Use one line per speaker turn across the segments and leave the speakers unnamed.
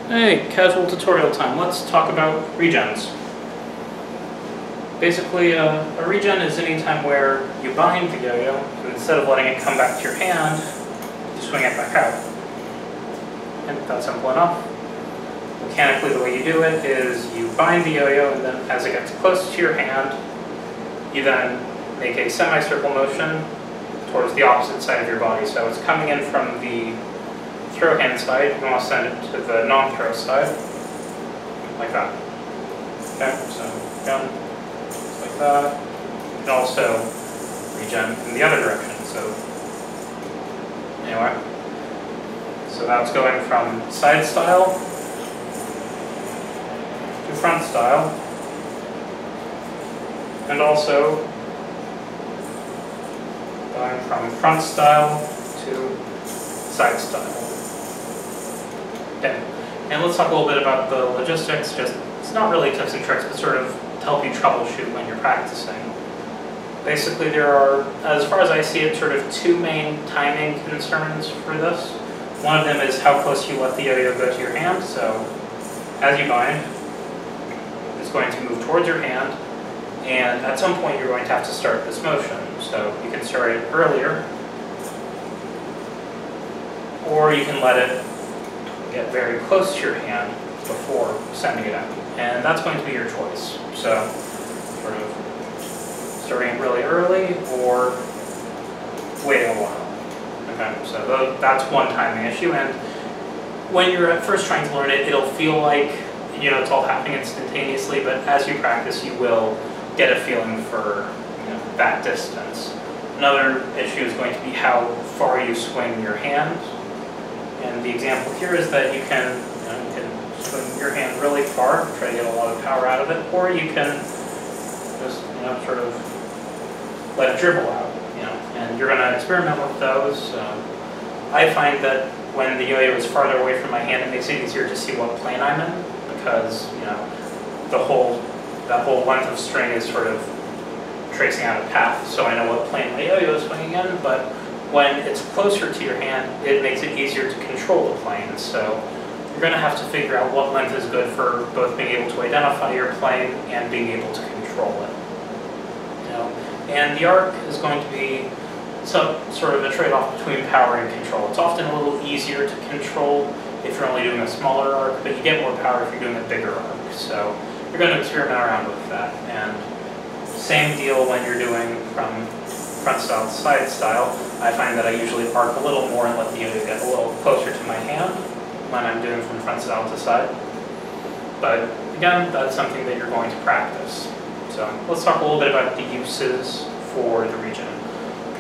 Hey, casual tutorial time. Let's talk about regens. Basically, a regen is any time where you bind the yo-yo, and instead of letting it come back to your hand, you swing it back out. And that's simple enough. Mechanically, the way you do it is you bind the yo-yo, and then as it gets close to your hand, you then make a semicircle motion towards the opposite side of your body. So it's coming in from the throw hand side, you want to send it to the non-throw side, like that. Okay, so again, just like that. You can also regen in the other direction, so anyway. So that's going from side style to front style, and also going from front style to side style. Okay, and let's talk a little bit about the logistics. It's not really tips and tricks, but sort of to help you troubleshoot when you're practicing. Basically, there are, as far as I see it, sort of two main timing concerns for this. One of them is how close you let the yo-yo go to your hand. So, as you bind, it's going to move towards your hand, and at some point you're going to have to start this motion. So you can start it earlier, or you can let it get very close to your hand before sending it out. And that's going to be your choice. So, sort of starting it really early or waiting a while. Okay, so that's one timing issue. And when you're at first trying to learn it, it'll feel like, you know, it's all happening instantaneously, but as you practice, you will get a feeling for, you know, that distance. Another issue is going to be how far you swing your hand. And the example here is that you can swing your hand really far, try to get a lot of power out of it, or you can just, you know, sort of let it dribble out, you know. And you're going to experiment with those. I find that when the yo-yo is farther away from my hand, it makes it easier to see what plane I'm in, because, you know, that whole length of string is sort of tracing out a path, so I know what plane my yo-yo is swinging in. But when it's closer to your hand, it makes it easier to control the plane. So you're going to have to figure out what length is good for both being able to identify your plane and being able to control it. You know? And the arc is going to be sort of a trade-off between power and control. It's often a little easier to control if you're only doing a smaller arc, but you get more power if you're doing a bigger arc. So you're going to experiment around with that. And same deal when you're doing from front style to side style. I find that I usually arc a little more and let the yo-yo get a little closer to my hand when I'm doing from front style to side. But again, that's something that you're going to practice. So let's talk a little bit about the uses for the regen.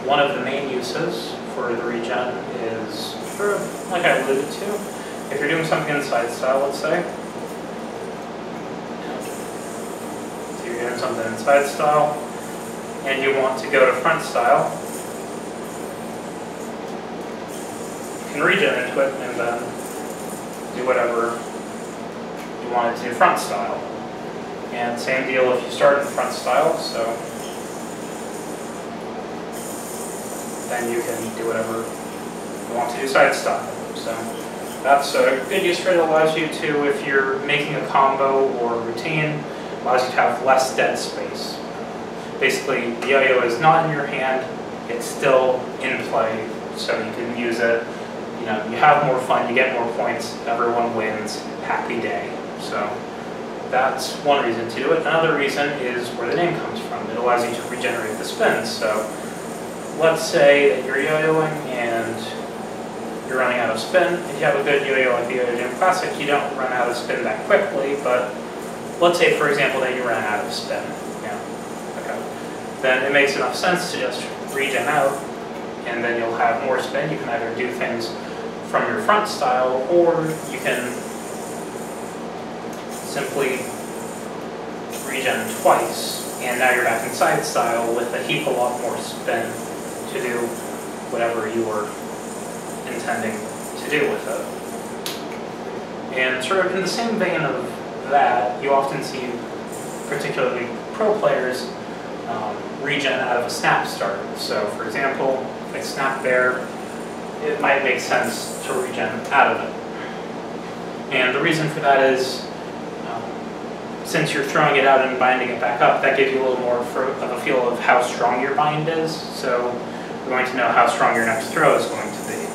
One of the main uses for the regen is, sort of like I alluded to, if you're doing something in side style, let's say. So you're doing something in side style, and you want to go to front style, you can regen into it and then do whatever you want it to do front style. And same deal if you start in front style, so then you can do whatever you want to do side style. So that's a good use for it. It allows you to, if you're making a combo or routine, allows you to have less dead space. Basically, the yo-yo is not in your hand, it's still in play, so you can use it. You know, you have more fun, you get more points, everyone wins, happy day. So that's one reason to do it. Another reason is where the name comes from. It allows you to regenerate the spins. So let's say that you're yo-yoing and you're running out of spin. If you have a good yo-yo like the YYJ Classic, you don't run out of spin that quickly, but let's say, for example, that you ran out of spin. Then it makes enough sense to just regen out, and then you'll have more spin. You can either do things from your front style, or you can simply regen twice, and now you're back in side style with a heap a lot more spin to do whatever you were intending to do with it. And sort of in the same vein of that, you often see, particularly pro players, regen out of a snap start. So for example, if I snap there, it might make sense to regen out of it. And the reason for that is, since you're throwing it out and binding it back up, that gives you a little more of a feel of how strong your bind is. So you're going to know how strong your next throw is going to be.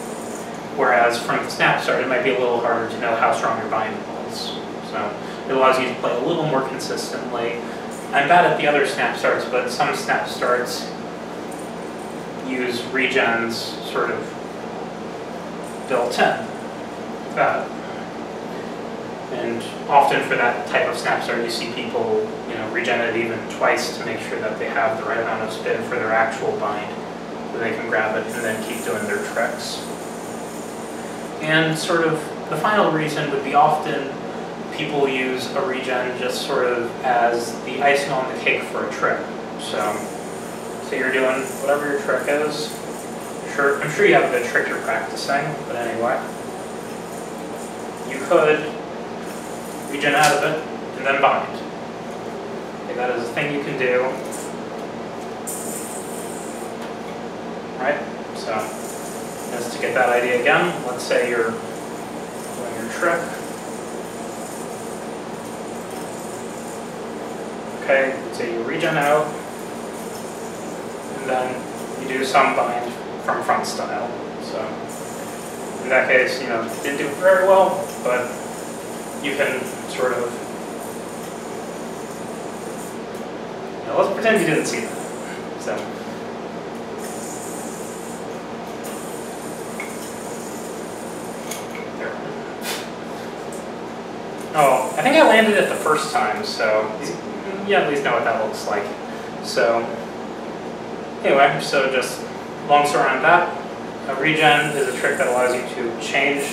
Whereas from the snap start, it might be a little harder to know how strong your bind was. So it allows you to play a little more consistently. I'm bad at the other snap starts, but some snap starts use regens sort of built in. That. And often for that type of snap start, you see people, regen it even twice to make sure that they have the right amount of spin for their actual bind, so they can grab it and then keep doing their tricks. And sort of the final reason would be often people use a regen just sort of as the icing on the cake for a trick. So you're doing whatever your trick is. Sure, I'm sure you have a good trick you're practicing, but anyway, you could regen out of it and then bind. Okay, that is a thing you can do. Right? So just to get that idea again, let's say you're doing your trick. Okay, so you regen out, and then you do some bind from front style. So in that case, didn't do it very well, but you can sort of, let's pretend you didn't see that. So there. Oh, I think I landed it the first time, so you at least know what that looks like. So anyway, so just long story on that. A regen is a trick that allows you to change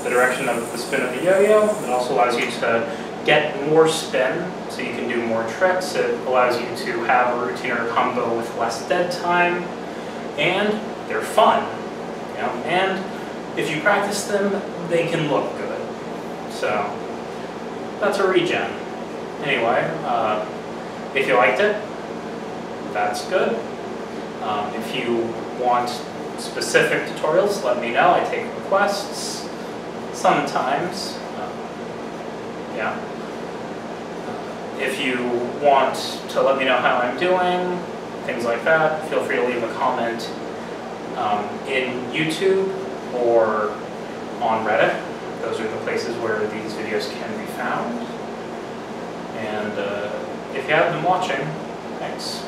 the direction of the spin of the yo-yo. It also allows you to get more spin, so you can do more tricks. It allows you to have a routine or a combo with less dead time, and they're fun. And if you practice them, they can look good. So that's a regen. Anyway, if you liked it, that's good. If you want specific tutorials, let me know. I take requests sometimes. If you want to let me know how I'm doing, things like that, feel free to leave a comment in YouTube or on Reddit. Those are the places where these videos can be found. And if you have been watching, thanks.